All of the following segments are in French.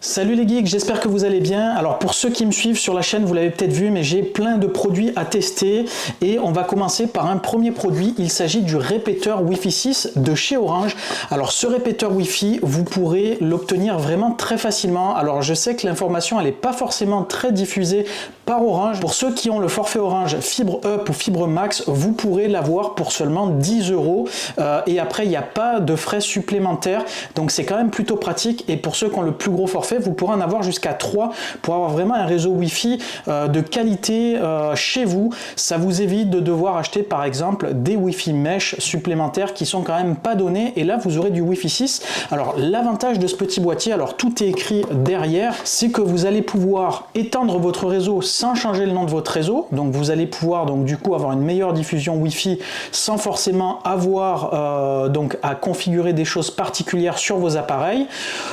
Salut les geeks, j'espère que vous allez bien. Alors pour ceux qui me suivent sur la chaîne, vous l'avez peut-être vu, mais j'ai plein de produits à tester et on va commencer par un premier produit. Il s'agit du répéteur Wi-Fi 6 de chez Orange. Alors ce répéteur Wi-Fi, vous pourrez l'obtenir vraiment très facilement. Alors je sais que l'information elle n'est pas forcément très diffusée par Orange. Pour ceux qui ont le forfait Orange Fibre Up ou Fibre Max, vous pourrez l'avoir pour seulement 10 € et après il n'y a pas de frais supplémentaires, donc c'est quand même plutôt pratique. Et pour ceux qui ont le plus gros forfait, vous pourrez en avoir jusqu'à 3 pour avoir vraiment un réseau Wi-Fi de qualité chez vous. Ça vous évite de devoir acheter par exemple des Wi-Fi mesh supplémentaires qui sont quand même pas donnés, et là vous aurez du Wi-Fi 6. Alors l'avantage de ce petit boîtier, alors tout est écrit derrière, c'est que vous allez pouvoir étendre votre réseau sans changer le nom de votre réseau. Donc vous allez pouvoir donc du coup avoir une meilleure diffusion Wi-Fi sans forcément avoir donc à configurer des choses particulières sur vos appareils.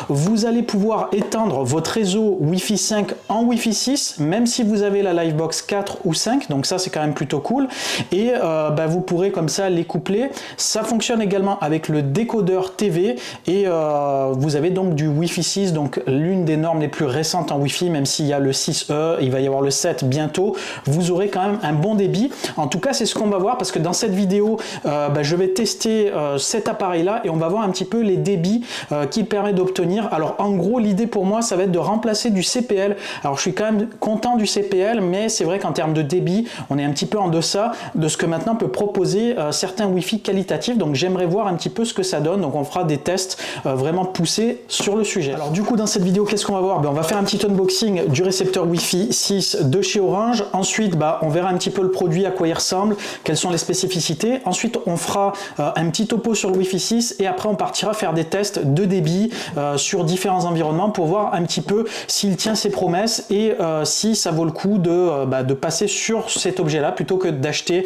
Vous allez pouvoir étendre votre réseau Wi-Fi 5 en Wi-Fi 6, même si vous avez la Livebox 4 ou 5, donc ça c'est quand même plutôt cool. Et vous pourrez comme ça les coupler. Ça fonctionne également avec le décodeur TV et vous avez donc du Wi-Fi 6, donc l'une des normes les plus récentes en Wi-Fi, même s'il y a le 6E, il va y avoir le 7 bientôt, vous aurez quand même un bon débit. En tout cas c'est ce qu'on va voir, parce que dans cette vidéo je vais tester cet appareil là et on va voir un petit peu les débits qu'il permet d'obtenir. Alors en gros l'idée pour moi ça va être de remplacer du CPL. Alors je suis quand même content du CPL, mais c'est vrai qu'en termes de débit on est un petit peu en deçà de ce que maintenant peut proposer certains Wi-Fi qualitatifs, donc j'aimerais voir un petit peu ce que ça donne. Donc on fera des tests vraiment poussés sur le sujet. Alors du coup dans cette vidéo qu'est-ce qu'on va voir? On va faire un petit unboxing du récepteur Wi-Fi 6 de chez Orange. Ensuite on verra un petit peu le produit, à quoi il ressemble, quelles sont les spécificités. Ensuite on fera un petit topo sur le Wi-Fi 6 et après on partira faire des tests de débit sur différents environnements pour voir un petit peu s'il tient ses promesses et si ça vaut le coup de passer sur cet objet là plutôt que d'acheter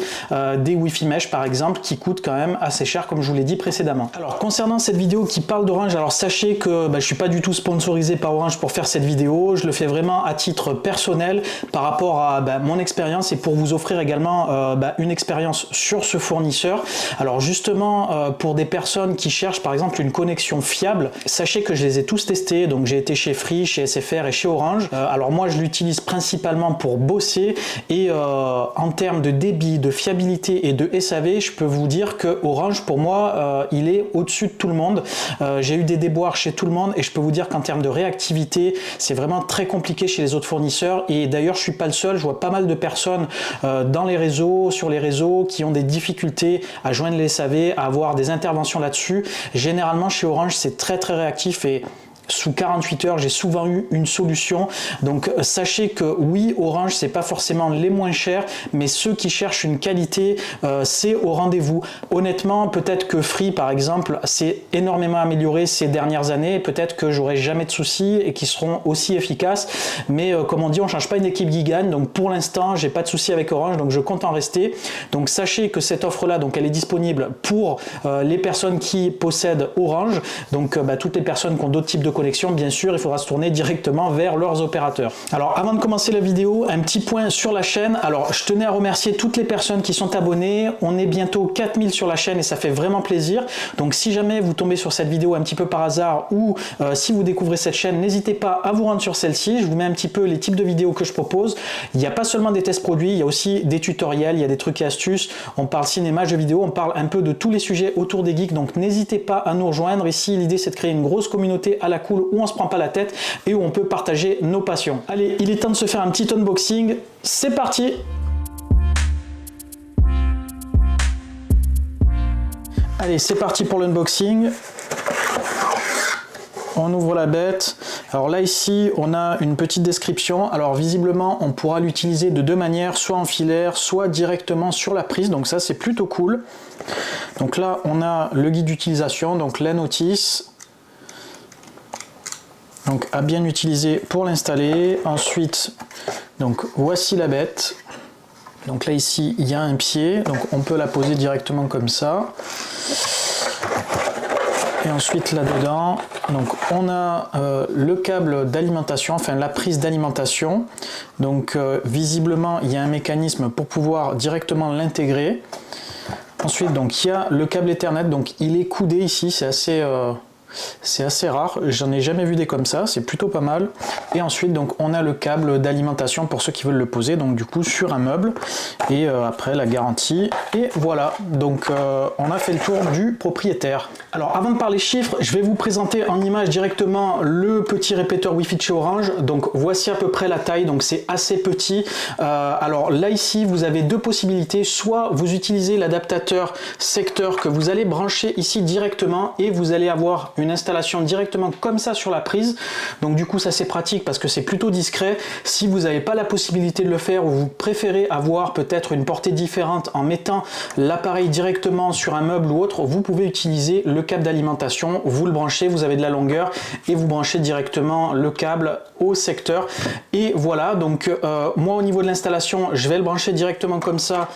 des Wi-Fi mesh par exemple, qui coûtent quand même assez cher comme je vous l'ai dit précédemment. Alors concernant cette vidéo qui parle d'Orange, alors sachez que je suis pas du tout sponsorisé par Orange pour faire cette vidéo, je le fais vraiment à titre personnel par rapport à mon expérience et pour vous offrir également une expérience sur ce fournisseur. Alors justement pour des personnes qui cherchent par exemple une connexion fiable, sachez que je les ai tous testés, donc j'ai été chez Free, chez SFR et chez Orange. Alors moi je l'utilise principalement pour bosser et en termes de débit, de fiabilité et de SAV, je peux vous dire que Orange pour moi il est au-dessus de tout le monde. J'ai eu des déboires chez tout le monde et je peux vous dire qu'en termes de réactivité c'est vraiment très compliqué chez les autres fournisseurs, et d'ailleurs je suis pas le seul, je vois pas mal de personnes dans les réseaux, sur les réseaux qui ont des difficultés à joindre les SAV, à avoir des interventions là-dessus. Généralement chez Orange c'est très réactif et sous 48 heures, j'ai souvent eu une solution. Donc sachez que oui, Orange, c'est pas forcément les moins chers, mais ceux qui cherchent une qualité, c'est au rendez-vous. Honnêtement, peut-être que Free, par exemple, s'est énormément amélioré ces dernières années. Peut-être que j'aurai jamais de soucis et qu'ils seront aussi efficaces. Mais comme on dit, on change pas une équipe qui gagne. Donc pour l'instant, j'ai pas de soucis avec Orange, donc je compte en rester. Donc sachez que cette offre-là, donc elle est disponible pour les personnes qui possèdent Orange. Donc toutes les personnes qui ont d'autres types de connexion, bien sûr, il faudra se tourner directement vers leurs opérateurs. Alors avant de commencer la vidéo, un petit point sur la chaîne. Alors je tenais à remercier toutes les personnes qui sont abonnées. On est bientôt 4000 sur la chaîne et ça fait vraiment plaisir. Donc si jamais vous tombez sur cette vidéo un petit peu par hasard ou si vous découvrez cette chaîne, n'hésitez pas à vous rendre sur celle-ci. Je vous mets un petit peu les types de vidéos que je propose. Il n'y a pas seulement des tests produits, il y a aussi des tutoriels, il y a des trucs et astuces. On parle cinéma, jeux vidéo, on parle un peu de tous les sujets autour des geeks. Donc n'hésitez pas à nous rejoindre. Ici l'idée c'est de créer une grosse communauté à la cool où on se prend pas la tête et où on peut partager nos passions. Allez, il est temps de se faire un petit unboxing. C'est parti! Allez, c'est parti pour l'unboxing. On ouvre la bête. Alors là ici on a une petite description. Alors visiblement on pourra l'utiliser de deux manières, soit en filaire, soit directement sur la prise. Donc ça c'est plutôt cool. Donc là on a le guide d'utilisation, donc la notice. Donc à bien utiliser pour l'installer. Ensuite, donc voici la bête. Donc là ici il y a un pied, donc on peut la poser directement comme ça. Et ensuite là-dedans, donc on a le câble d'alimentation, enfin la prise d'alimentation. Donc visiblement il y a un mécanisme pour pouvoir directement l'intégrer. Ensuite donc il y a le câble Ethernet, donc il est coudé ici, c'est assez C'est assez rare, j'en ai jamais vu des comme ça, c'est plutôt pas mal. Et ensuite donc on a le câble d'alimentation pour ceux qui veulent le poser, donc du coup sur un meuble, et après la garantie, et voilà, donc on a fait le tour du propriétaire. Alors avant de parler chiffres, je vais vous présenter en image directement le petit répéteur Wi-Fi de chez Orange. Donc voici à peu près la taille, donc c'est assez petit. Alors là ici vous avez deux possibilités, soit vous utilisez l'adaptateur secteur que vous allez brancher ici directement et vous allez avoir une installation directement comme ça sur la prise. Donc du coup ça c'est pratique parce que c'est plutôt discret. Si vous n'avez pas la possibilité de le faire ou vous préférez avoir peut-être une portée différente en mettant l'appareil directement sur un meuble ou autre, vous pouvez utiliser le câble d'alimentation, vous le branchez, vous avez de la longueur et vous branchez directement le câble au secteur. Et voilà, donc moi au niveau de l'installation, je vais le brancher directement comme ça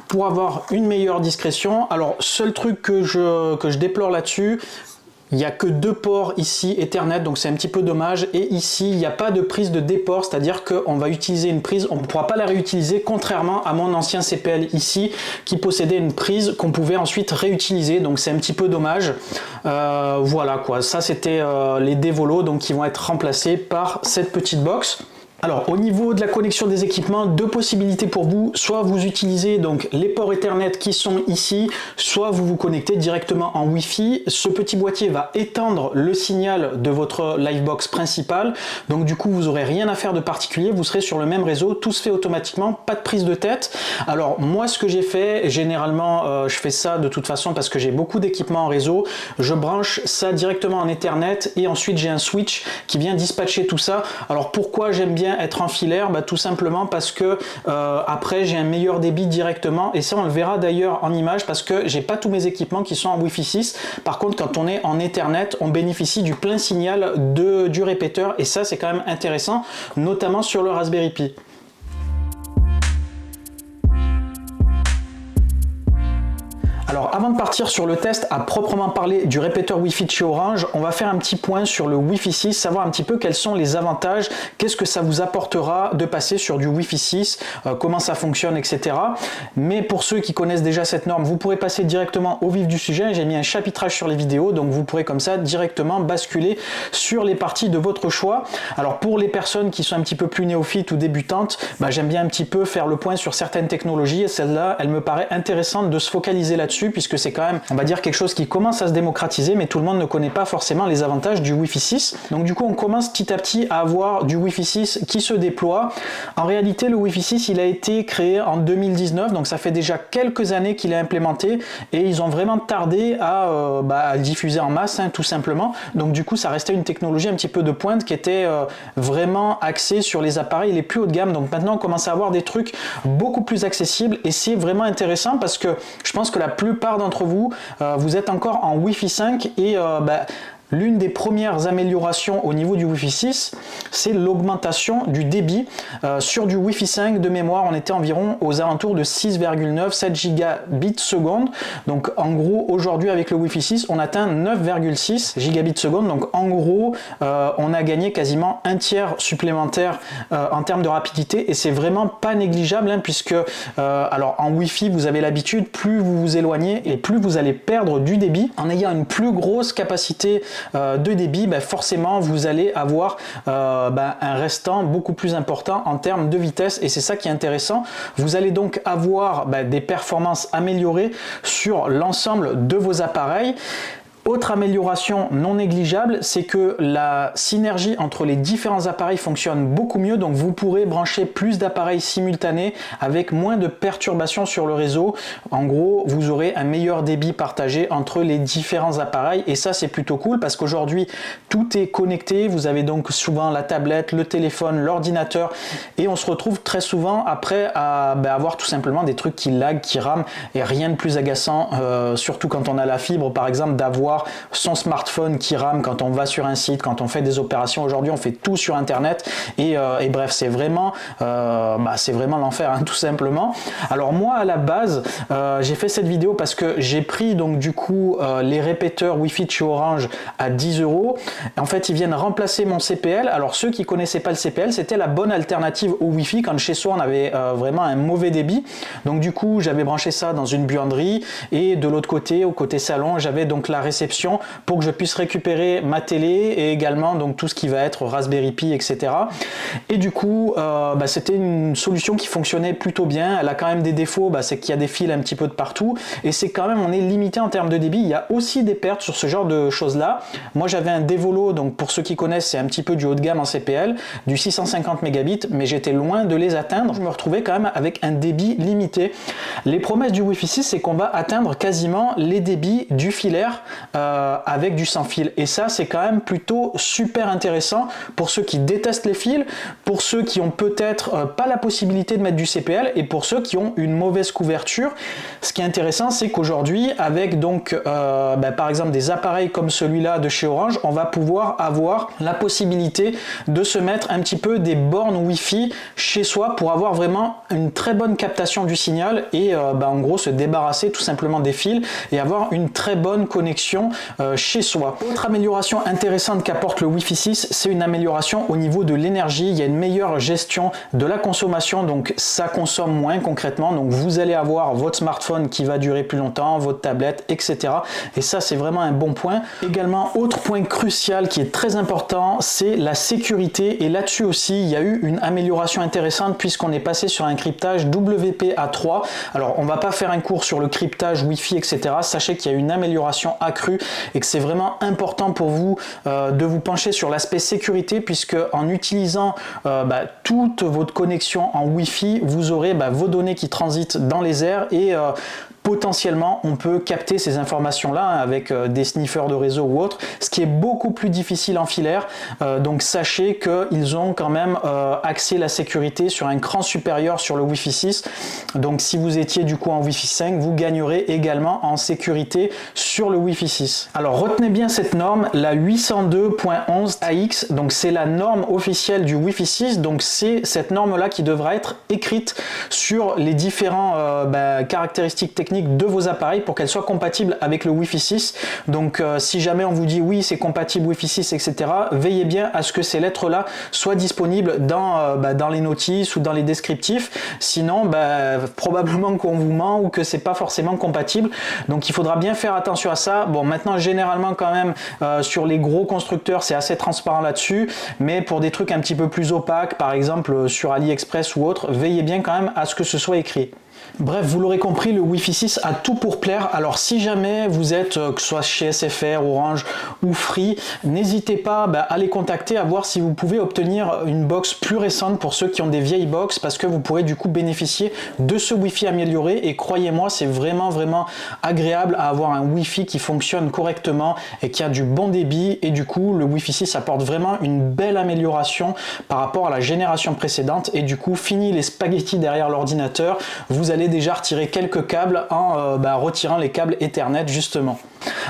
pour avoir une meilleure discrétion. Alors seul truc que je déplore là-dessus, il n'y a que deux ports ici Ethernet, donc c'est un petit peu dommage. Et ici, il n'y a pas de prise de déport, c'est-à-dire qu'on va utiliser une prise, on ne pourra pas la réutiliser, contrairement à mon ancien CPL ici, qui possédait une prise qu'on pouvait ensuite réutiliser. Donc c'est un petit peu dommage. Voilà quoi, ça c'était les dévolos, donc qui vont être remplacés par cette petite box. Alors au niveau de la connexion des équipements, deux possibilités pour vous, soit vous utilisez donc les ports Ethernet qui sont ici, soit vous vous connectez directement en Wi-Fi. Ce petit boîtier va étendre le signal de votre Livebox principale, donc du coup vous n'aurez rien à faire de particulier, vous serez sur le même réseau, tout se fait automatiquement, pas de prise de tête. Alors moi ce que j'ai fait, généralement je fais ça de toute façon parce que j'ai beaucoup d'équipements en réseau, je branche ça directement en Ethernet et ensuite j'ai un switch qui vient dispatcher tout ça. Alors pourquoi j'aime bien être en filaire? Tout simplement parce que après j'ai un meilleur débit directement, et ça on le verra d'ailleurs en image parce que j'ai pas tous mes équipements qui sont en Wi-Fi 6. Par contre quand on est en Ethernet, on bénéficie du plein signal du répéteur, et ça c'est quand même intéressant, notamment sur le Raspberry Pi. Alors avant de partir sur le test à proprement parler du répéteur Wi-Fi de chez Orange, on va faire un petit point sur le Wi-Fi 6, savoir un petit peu quels sont les avantages, qu'est-ce que ça vous apportera de passer sur du Wi-Fi 6, comment ça fonctionne, etc. Mais pour ceux qui connaissent déjà cette norme, vous pourrez passer directement au vif du sujet. J'ai mis un chapitrage sur les vidéos, donc vous pourrez comme ça directement basculer sur les parties de votre choix. Alors pour les personnes qui sont un petit peu plus néophytes ou débutantes, j'aime bien un petit peu faire le point sur certaines technologies, et celle-là, elle me paraît intéressante de se focaliser là-dessus, puisque c'est quand même, on va dire, quelque chose qui commence à se démocratiser, mais tout le monde ne connaît pas forcément les avantages du Wi-Fi 6. Donc du coup, on commence petit à petit à avoir du Wi-Fi 6 qui se déploie. En réalité, le Wi-Fi 6, il a été créé en 2019, donc ça fait déjà quelques années qu'il est implémenté, et ils ont vraiment tardé à le diffuser en masse, tout simplement. Donc du coup, ça restait une technologie un petit peu de pointe qui était vraiment axée sur les appareils les plus haut de gamme. Donc maintenant, on commence à avoir des trucs beaucoup plus accessibles, et c'est vraiment intéressant parce que je pense que la plupart d'entre vous, vous êtes encore en Wi-Fi 5, et l'une des premières améliorations au niveau du Wi-Fi 6, c'est l'augmentation du débit. Sur du Wi-Fi 5 de mémoire, on était environ aux alentours de 6,9-7 gigabits seconde. Donc en gros, aujourd'hui avec le Wi-Fi 6, on atteint 9,6 gigabits seconde. Donc en gros, on a gagné quasiment un tiers supplémentaire en termes de rapidité, et c'est vraiment pas négligeable, puisque alors en Wi-Fi, vous avez l'habitude, plus vous vous éloignez et plus vous allez perdre du débit. En ayant une plus grosse capacité de débit, forcément vous allez avoir un restant beaucoup plus important en termes de vitesse, et c'est ça qui est intéressant. Vous allez donc avoir des performances améliorées sur l'ensemble de vos appareils. Autre amélioration non négligeable, c'est que la synergie entre les différents appareils fonctionne beaucoup mieux, donc vous pourrez brancher plus d'appareils simultanés avec moins de perturbations sur le réseau. En gros, vous aurez un meilleur débit partagé entre les différents appareils, et ça c'est plutôt cool parce qu'aujourd'hui tout est connecté. Vous avez donc souvent la tablette, le téléphone, l'ordinateur, et on se retrouve très souvent après à avoir tout simplement des trucs qui lag, qui rament, et rien de plus agaçant, surtout quand on a la fibre par exemple, d'avoir son smartphone qui rame quand on va sur un site, quand on fait des opérations. Aujourd'hui on fait tout sur internet, et bref, c'est vraiment l'enfer, tout simplement. Alors moi à la base, j'ai fait cette vidéo parce que j'ai pris donc du coup les répéteurs Wi-Fi de chez Orange à 10 €. En fait ils viennent remplacer mon CPL. Alors ceux qui connaissaient pas le CPL, c'était la bonne alternative au Wi-Fi quand chez soi on avait vraiment un mauvais débit. Donc du coup j'avais branché ça dans une buanderie, et de l'autre côté, au côté salon, j'avais donc la réception réception pour que je puisse récupérer ma télé et également donc tout ce qui va être Raspberry Pi, etc. Et du coup, c'était une solution qui fonctionnait plutôt bien. Elle a quand même des défauts, c'est qu'il y a des fils un petit peu de partout et c'est quand même, on est limité en termes de débit. Il y a aussi des pertes sur ce genre de choses là. Moi j'avais un Devolo, donc pour ceux qui connaissent, c'est un petit peu du haut de gamme en CPL, du 650 mégabits, mais j'étais loin de les atteindre. Je me retrouvais quand même avec un débit limité. Les promesses du Wi-Fi 6, c'est qu'on va atteindre quasiment les débits du filaire avec du sans fil. Et ça, c'est quand même plutôt super intéressant pour ceux qui détestent les fils, pour ceux qui ont peut-être pas la possibilité de mettre du CPL et pour ceux qui ont une mauvaise couverture. Ce qui est intéressant, c'est qu'aujourd'hui, avec donc par exemple des appareils comme celui-là de chez Orange, on va pouvoir avoir la possibilité de se mettre un petit peu des bornes Wi-Fi chez soi pour avoir vraiment une très bonne captation du signal et en gros se débarrasser tout simplement des fils et avoir une très bonne connexion chez soi. Autre amélioration intéressante qu'apporte le Wi-Fi 6, c'est une amélioration au niveau de l'énergie. Il y a une meilleure gestion de la consommation, donc ça consomme moins concrètement. Donc vous allez avoir votre smartphone qui va durer plus longtemps, votre tablette, etc. Et ça, c'est vraiment un bon point. Également, autre point crucial qui est très important, c'est la sécurité. Et là-dessus aussi, il y a eu une amélioration intéressante puisqu'on est passé sur un cryptage WPA3. Alors, on va pas faire un cours sur le cryptage Wi-Fi, etc. Sachez qu'il y a une amélioration accrue et que c'est vraiment important pour vous de vous pencher sur l'aspect sécurité puisque en utilisant toute votre connexion en Wi-Fi, vous aurez vos données qui transitent dans les airs et potentiellement, on peut capter ces informations-là avec des sniffers de réseau ou autre, ce qui est beaucoup plus difficile en filaire. Donc sachez qu'ils ont quand même axé la sécurité sur un cran supérieur sur le Wi-Fi 6. Donc si vous étiez du coup en Wi-Fi 5, vous gagnerez également en sécurité sur le Wi-Fi 6. Alors retenez bien cette norme, la 802.11 AX, donc c'est la norme officielle du Wi-Fi 6. Donc c'est cette norme-là qui devra être écrite sur les différents caractéristiques techniques de vos appareils pour qu'elles soient compatibles avec le Wi-Fi 6. Donc si jamais on vous dit oui c'est compatible Wi-Fi 6, etc., veillez bien à ce que ces lettres là soient disponibles dans les notices ou dans les descriptifs, sinon probablement qu'on vous ment ou que c'est pas forcément compatible. Donc il faudra bien faire attention à ça. Bon, maintenant généralement quand même sur les gros constructeurs c'est assez transparent là-dessus, mais pour des trucs un petit peu plus opaques, par exemple sur AliExpress ou autre, veillez bien quand même à ce que ce soit écrit. Bref, vous l'aurez compris, le Wi-Fi 6 a tout pour plaire. Alors si jamais vous êtes, que ce soit chez SFR, Orange ou Free, n'hésitez pas à les contacter, à voir si vous pouvez obtenir une box plus récente pour ceux qui ont des vieilles box, parce que vous pourrez du coup bénéficier de ce Wi-Fi amélioré. Et croyez-moi, c'est vraiment agréable à avoir un Wi-Fi qui fonctionne correctement et qui a du bon débit. Et du coup, le Wi-Fi 6 apporte vraiment une belle amélioration par rapport à la génération précédente. Et du coup, fini les spaghettis derrière l'ordinateur, vous allez déjà retirer quelques câbles en retirant les câbles Ethernet justement.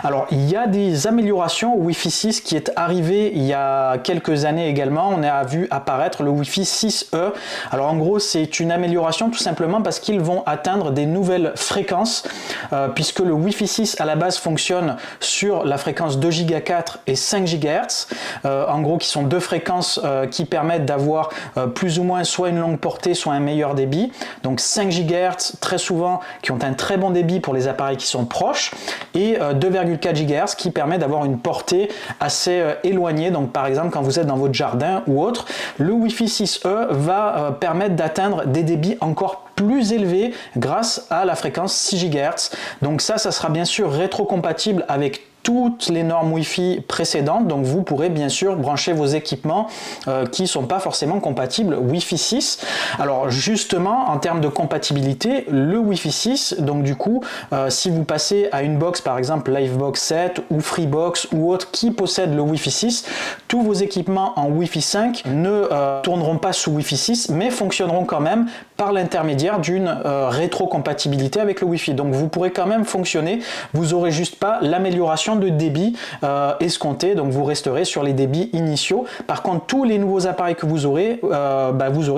Alors il y a des améliorations au Wi-Fi 6 qui est arrivé il y a quelques années également. On a vu apparaître le Wi-Fi 6E. Alors en gros c'est une amélioration tout simplement parce qu'ils vont atteindre des nouvelles fréquences puisque le Wi-Fi 6 à la base fonctionne sur la fréquence 2 GHz et 5 GHz. En gros qui sont deux fréquences qui permettent d'avoir plus ou moins soit une longue portée soit un meilleur débit. Donc 5 GHz très souvent qui ont un très bon débit pour les appareils qui sont proches et 2,4 GHz qui permet d'avoir une portée assez éloignée. Donc par exemple quand vous êtes dans votre jardin ou autre, le Wi-Fi 6E va permettre d'atteindre des débits encore plus élevés grâce à la fréquence 6 GHz. Donc ça sera bien sûr rétrocompatible avec toutes les normes Wi-Fi précédentes, donc vous pourrez bien sûr brancher vos équipements qui ne sont pas forcément compatibles Wi-Fi 6. Alors justement, en termes de compatibilité, le Wi-Fi 6, donc du coup, si vous passez à une box, par exemple Livebox 7 ou Freebox ou autre qui possède le Wi-Fi 6, tous vos équipements en Wi-Fi 5 ne tourneront pas sous Wi-Fi 6, mais fonctionneront quand même par l'intermédiaire d'une rétrocompatibilité avec le Wi-Fi. Donc vous pourrez quand même fonctionner, vous n'aurez juste pas l'amélioration de débit escompté, donc vous resterez sur les débits initiaux. Par contre, tous les nouveaux appareils que vous aurez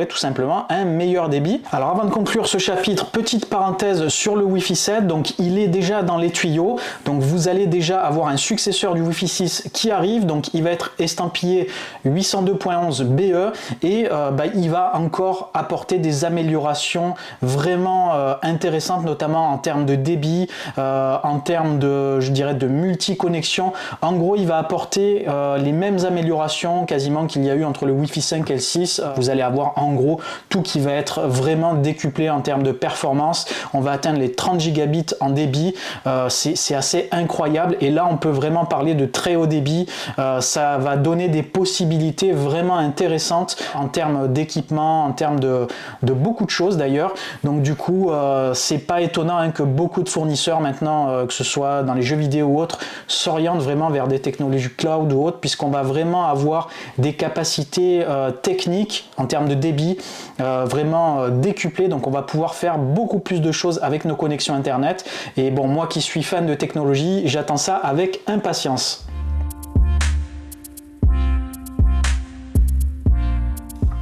tout simplement un meilleur débit. Alors avant de conclure ce chapitre, petite parenthèse sur le Wi-Fi 7, donc il est déjà dans les tuyaux, donc vous allez déjà avoir un successeur du Wi-Fi 6 qui arrive, donc il va être estampillé 802.11 BE et il va encore apporter des améliorations améliorations vraiment intéressantes, notamment en termes de débit, en termes de, je dirais, de multi-connexion. En gros, il va apporter les mêmes améliorations quasiment qu'il y a eu entre le Wi-Fi 5 et le 6. Vous allez avoir en gros tout qui va être vraiment décuplé en termes de performance. On va atteindre les 30 gigabits en débit. C'est assez incroyable, et là on peut vraiment parler de très haut débit. Ça va donner des possibilités vraiment intéressantes en termes d'équipement, en termes de beaucoup de choses d'ailleurs. Donc du coup, c'est pas étonnant hein, que beaucoup de fournisseurs maintenant, que ce soit dans les jeux vidéo ou autres, s'orientent vraiment vers des technologies cloud ou autres, puisqu'on va vraiment avoir des capacités techniques en termes de débit vraiment décuplées. Donc on va pouvoir faire beaucoup plus de choses avec nos connexions internet. Et bon, moi qui suis fan de technologie, j'attends ça avec impatience.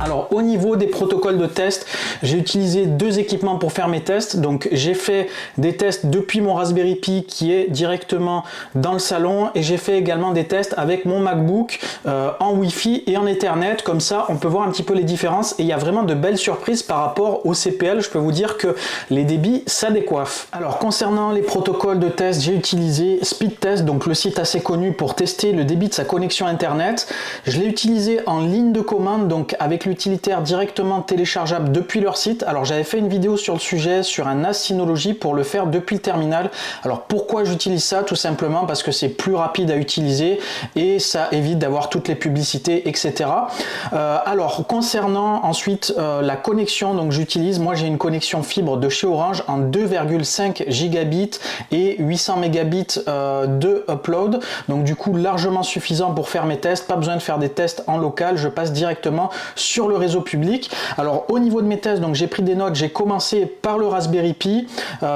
Alors au niveau des protocoles de test, j'ai utilisé deux équipements pour faire mes tests. Donc j'ai fait des tests depuis mon Raspberry Pi qui est directement dans le salon, et j'ai fait également des tests avec mon MacBook en Wi-Fi et en Ethernet. Comme ça on peut voir un petit peu les différences, et il y a vraiment de belles surprises par rapport au CPL. Je peux vous dire que les débits ça décoiffe. Alors concernant les protocoles de test, j'ai utilisé Speedtest, donc le site assez connu pour tester le débit de sa connexion internet. Je l'ai utilisé en ligne de commande, donc avec l'utilitaire directement téléchargeable depuis leur site. Alors j'avais fait une vidéo sur le sujet sur un NAS Synology pour le faire depuis le terminal. Alors pourquoi j'utilise ça? Tout simplement parce que c'est plus rapide à utiliser et ça évite d'avoir toutes les publicités, etc. Alors concernant ensuite la connexion, donc j'utilise, moi j'ai une connexion fibre de chez Orange en 2,5 gigabits et 800 mégabits de upload, donc du coup largement suffisant pour faire mes tests. Pas besoin de faire des tests en local, je passe directement sur le réseau public. Alors au niveau de mes tests, donc j'ai pris des notes. J'ai commencé par le Raspberry Pi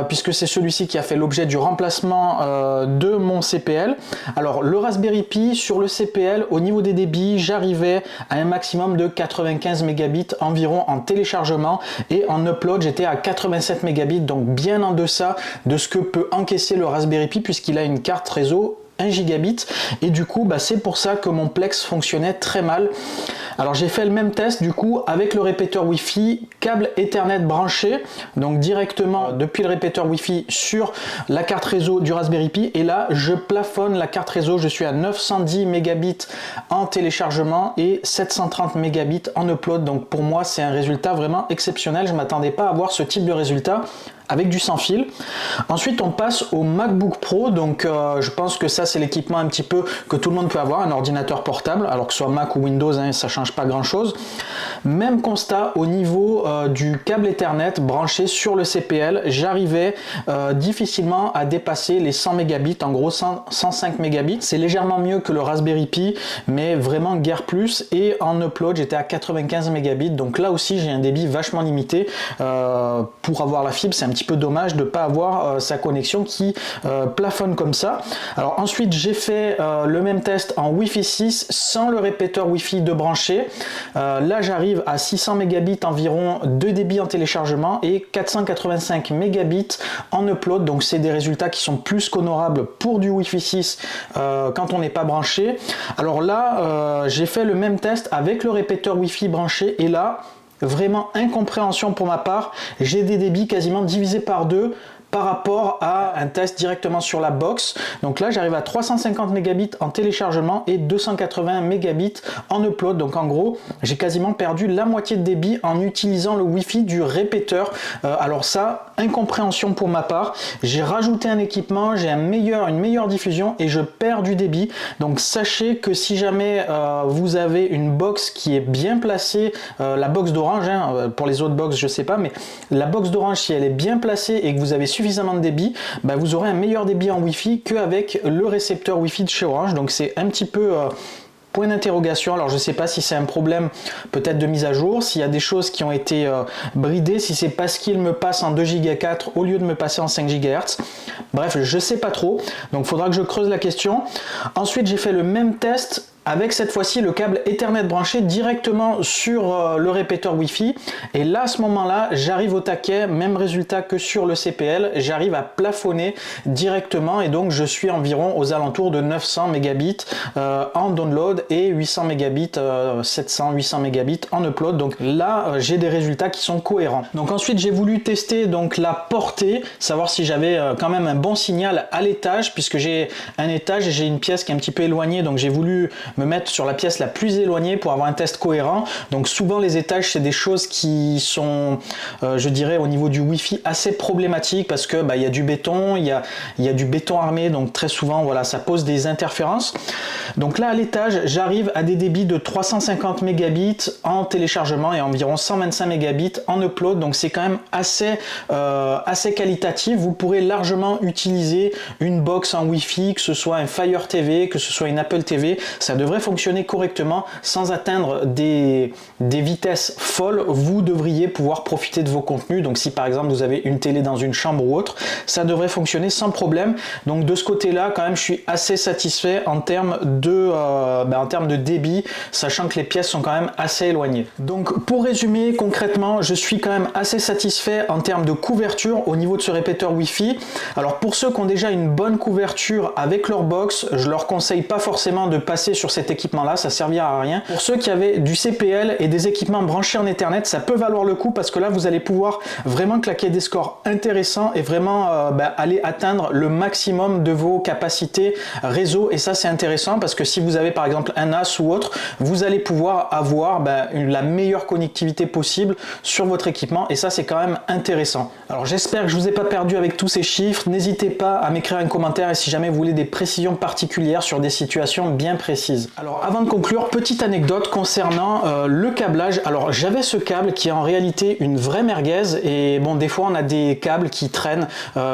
puisque c'est celui-ci qui a fait l'objet du remplacement de mon CPL. Alors le Raspberry Pi sur le CPL, au niveau des débits, j'arrivais à un maximum de 95 mégabits environ en téléchargement, et en upload j'étais à 87 mégabits, donc bien en deçà de ce que peut encaisser le Raspberry Pi puisqu'il a une carte réseau 1 gigabit, et du coup c'est pour ça que mon Plex fonctionnait très mal. Alors j'ai fait le même test du coup avec le répéteur Wi-Fi, câble Ethernet branché, donc directement depuis le répéteur Wi-Fi sur la carte réseau du Raspberry Pi, et là je plafonne la carte réseau, je suis à 910 mégabits en téléchargement et 730 mégabits en upload. Donc pour moi c'est un résultat vraiment exceptionnel, je m'attendais pas à avoir ce type de résultat avec du sans fil. Ensuite on passe au MacBook Pro, donc je pense que ça c'est l'équipement un petit peu que tout le monde peut avoir, un ordinateur portable, alors que ce soit Mac ou Windows, hein, ça change pas grand chose. Même constat au niveau du câble Ethernet branché sur le CPL, j'arrivais difficilement à dépasser les 100 mégabits, en gros 105 mégabits. C'est légèrement mieux que le Raspberry Pi, mais vraiment guère plus, et en upload j'étais à 95 mégabits, donc là aussi j'ai un débit vachement limité. Pour avoir la fibre, c'est un petit peu dommage de ne pas avoir sa connexion qui plafonne comme ça. Alors ensuite j'ai fait le même test en Wi-Fi 6 sans le répéteur Wi-Fi de branché. Là j'arrive à 600 mégabits environ de débit en téléchargement et 485 mégabits en upload, donc c'est des résultats qui sont plus qu'honorables pour du Wi-Fi 6 quand on n'est pas branché. Alors là j'ai fait le même test avec le répéteur Wi-Fi branché, et là vraiment incompréhension pour ma part, j'ai des débits quasiment divisés par deux par rapport à un test directement sur la box. Donc là j'arrive à 350 mégabits en téléchargement et 280 mégabits en upload, donc en gros j'ai quasiment perdu la moitié de débit en utilisant le Wi-Fi du répéteur. Alors ça, incompréhension pour ma part, j'ai rajouté un équipement, j'ai une meilleure diffusion et je perds du débit. Donc sachez que si jamais vous avez une box qui est bien placée, la box d'Orange, hein, pour les autres box je sais pas, mais la box d'Orange, si elle est bien placée et que vous avez suffisamment de débit, vous aurez un meilleur débit en Wi-Fi qu'avec le récepteur Wi-Fi de chez Orange. Donc c'est un petit peu point d'interrogation. Alors je ne sais pas si c'est un problème peut-être de mise à jour, s'il y a des choses qui ont été bridées, si c'est parce qu'il me passe en 2 Go 4 au lieu de me passer en 5 GHz. Bref, je ne sais pas trop, donc il faudra que je creuse la question. Ensuite j'ai fait le même test avec cette fois-ci le câble Ethernet branché directement sur le répéteur Wi-Fi. Et là, à ce moment-là, j'arrive au taquet, même résultat que sur le CPL, j'arrive à plafonner directement et donc je suis environ aux alentours de 900 mégabits en download et 800 mégabits, 700-800 mégabits en upload. Donc là, j'ai des résultats qui sont cohérents. Donc ensuite, j'ai voulu tester donc la portée, savoir si j'avais quand même un bon signal à l'étage, puisque j'ai un étage et j'ai une pièce qui est un petit peu éloignée, donc j'ai voulu me mettre sur la pièce la plus éloignée pour avoir un test cohérent. Donc souvent les étages, c'est des choses qui sont, je dirais, au niveau du Wi-Fi assez problématiques, parce que il y a du béton, il y a du béton armé, donc très souvent voilà, ça pose des interférences. Donc là à l'étage, j'arrive à des débits de 350 mégabits en téléchargement et environ 125 mégabits en upload, donc c'est quand même assez qualitatif. Vous pourrez largement utiliser une box en Wi-Fi, que ce soit un Fire TV, que ce soit une Apple TV, ça devrait fonctionner correctement sans atteindre des vitesses folles. Vous devriez pouvoir profiter de vos contenus, donc si par exemple vous avez une télé dans une chambre ou autre, ça devrait fonctionner sans problème. Donc de ce côté là quand même je suis assez satisfait en termes de débit, sachant que les pièces sont quand même assez éloignées. Donc pour résumer concrètement, je suis quand même assez satisfait en termes de couverture au niveau de ce répéteur Wi-Fi. Alors pour ceux qui ont déjà une bonne couverture avec leur box, je leur conseille pas forcément de passer sur cet équipement là, ça servira à rien. Pour ceux qui avaient du CPL et des équipements branchés en Ethernet, ça peut valoir le coup, parce que là vous allez pouvoir vraiment claquer des scores intéressants et vraiment aller atteindre le maximum de vos capacités réseau. Et ça c'est intéressant parce que si vous avez par exemple un NAS ou autre, vous allez pouvoir avoir la meilleure connectivité possible sur votre équipement, et ça c'est quand même intéressant. Alors j'espère que je vous ai pas perdu avec tous ces chiffres. N'hésitez pas à m'écrire un commentaire et si jamais vous voulez des précisions particulières sur des situations bien précises. Alors avant de conclure, petite anecdote concernant le câblage. Alors j'avais ce câble qui est en réalité une vraie merguez, et bon, des fois on a des câbles qui traînent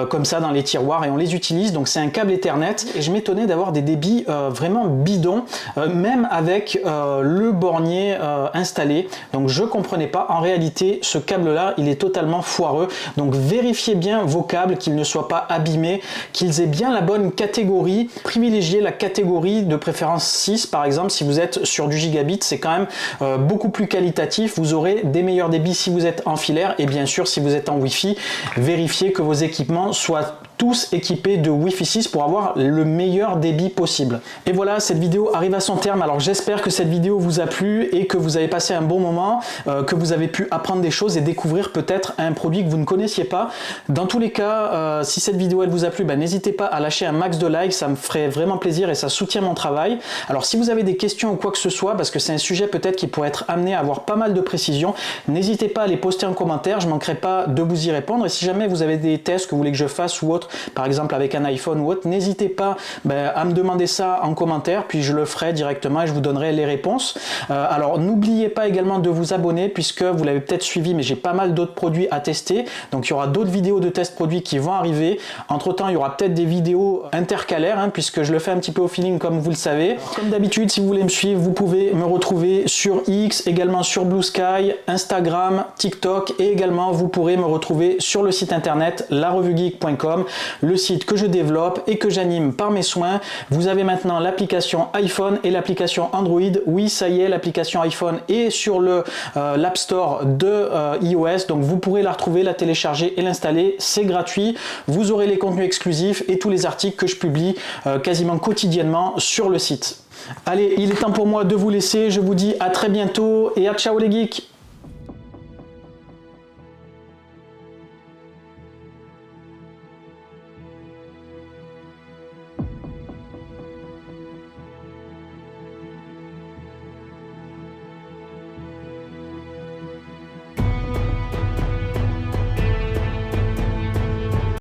comme ça dans les tiroirs et on les utilise. Donc c'est un câble Ethernet et je m'étonnais d'avoir des débits vraiment bidons, même avec le bornier installé. Donc je comprenais pas. En réalité ce câble là il est totalement foireux. Donc vérifiez bien vos câbles, qu'ils ne soient pas abîmés, qu'ils aient bien la bonne catégorie. Privilégiez la catégorie de préférence 6 par exemple. Si vous êtes sur du gigabit, c'est quand même beaucoup plus qualitatif. Vous aurez des meilleurs débits si vous êtes en filaire, et bien sûr si vous êtes en Wi-Fi, vérifiez que vos équipements soient tous équipés de Wi-Fi 6 pour avoir le meilleur débit possible. Et voilà, cette vidéo arrive à son terme. Alors j'espère que cette vidéo vous a plu et que vous avez passé un bon moment, que vous avez pu apprendre des choses et découvrir peut-être un produit que vous ne connaissiez pas. Dans tous les cas, si cette vidéo elle vous a plu, n'hésitez pas à lâcher un max de likes, ça me ferait vraiment plaisir et ça soutient mon travail. Alors si vous avez des questions ou quoi que ce soit, parce que c'est un sujet peut-être qui pourrait être amené à avoir pas mal de précisions, n'hésitez pas à les poster en commentaire, je ne manquerai pas de vous y répondre. Et si jamais vous avez des tests que vous voulez que je fasse ou autre, par exemple avec un iPhone ou autre, n'hésitez pas à me demander ça en commentaire, puis je le ferai directement et je vous donnerai les réponses. Alors n'oubliez pas également de vous abonner, puisque vous l'avez peut-être suivi, mais j'ai pas mal d'autres produits à tester, donc il y aura d'autres vidéos de test produits qui vont arriver. Entre temps il y aura peut-être des vidéos intercalaires, puisque je le fais un petit peu au feeling comme vous le savez. Comme d'habitude, si vous voulez me suivre, vous pouvez me retrouver sur X, également sur Blue Sky, Instagram, TikTok, et également vous pourrez me retrouver sur le site internet larevuegeek.com, le site que je développe et que j'anime par mes soins. Vous avez maintenant l'application iPhone et l'application Android. Oui, ça y est, l'application iPhone est sur l'App Store de iOS, donc vous pourrez la retrouver, la télécharger et l'installer. C'est gratuit. Vous aurez les contenus exclusifs et tous les articles que je publie quasiment quotidiennement sur le site. Allez, il est temps pour moi de vous laisser. Je vous dis à très bientôt et à ciao les geeks.